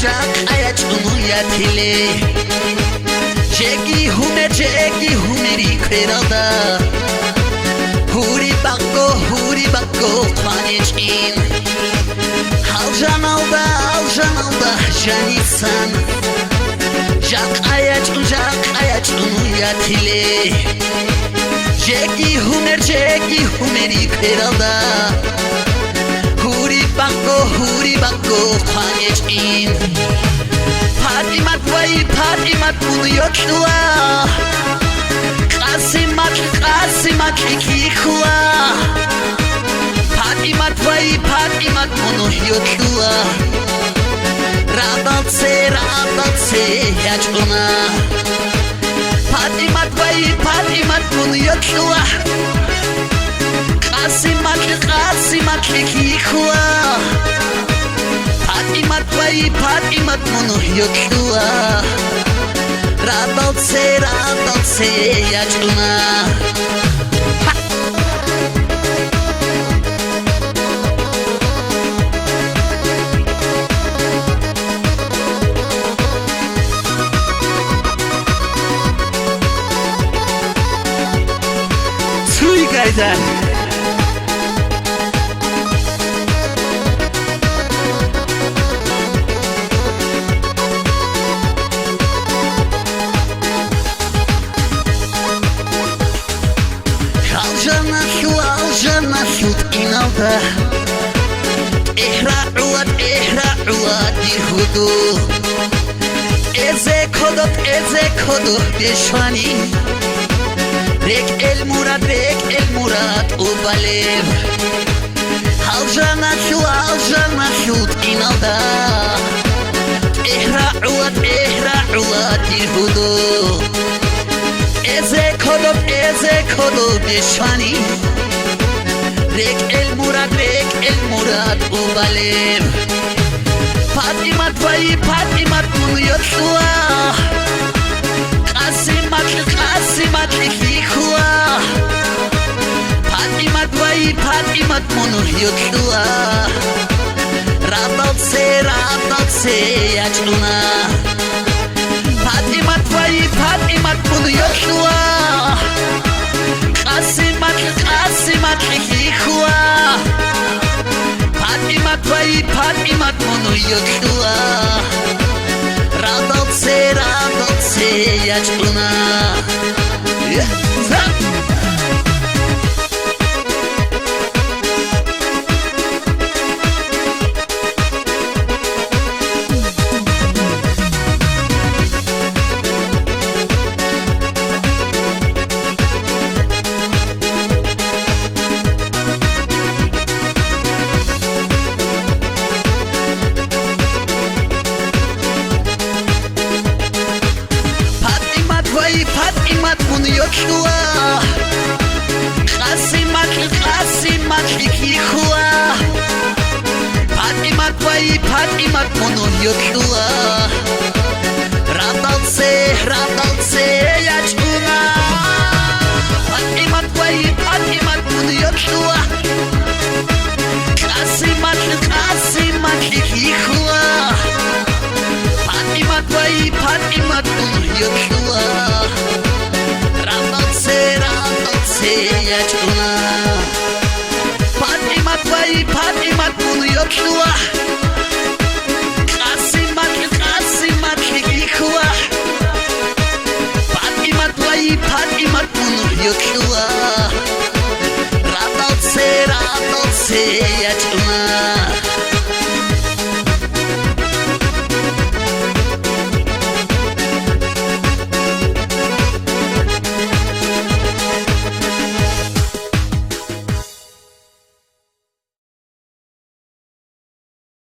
ჭუნჯაყაია ჭუნუიათილე ჯეგი ჰუნერი ქერალდა ჰური ბაკო ყვანეჭინ ალჟანალდა ჟანიცან ჭაყაია ჭუნუიათილე ჯეგი ჰუნერი ქერალდა ჰური ბაკო ყვანეჭინ ფატიმატ მუნიოჩლა ყასიმატ ქიქვა ფატიმატ მუნიოჩლა რადალცე აჭუნა ფატიმატ მუნიოჩლა ყასიმატ ქიქვა ფატიმატ მუნიოჩლა რადალცე აჭუნა Sui guys inalda ehra'uat dirhudu eze kodot beshwani rek el murad ubalev aljanashut inalda ehra'uat dirhudu eze kodot beshwani rek el murad ubalev Fatimat muyotla Qasimat khikwa Fatimat muyotla Radaltse aჭუნა Fatimat muyotla Qasimat khikwa Fatimat muyotla Radaltse aჭუნა Fatimat muyotla Qasimat khikwa Fatimat muyotla Radaltse aჭუნა Fatimat muyotla Qasimat khikwa Fatimat muyotla Radaltse aჭუნა Fatimat muyotla Qasimat khikwa Fatimat muyotla Radaltse aჭუნა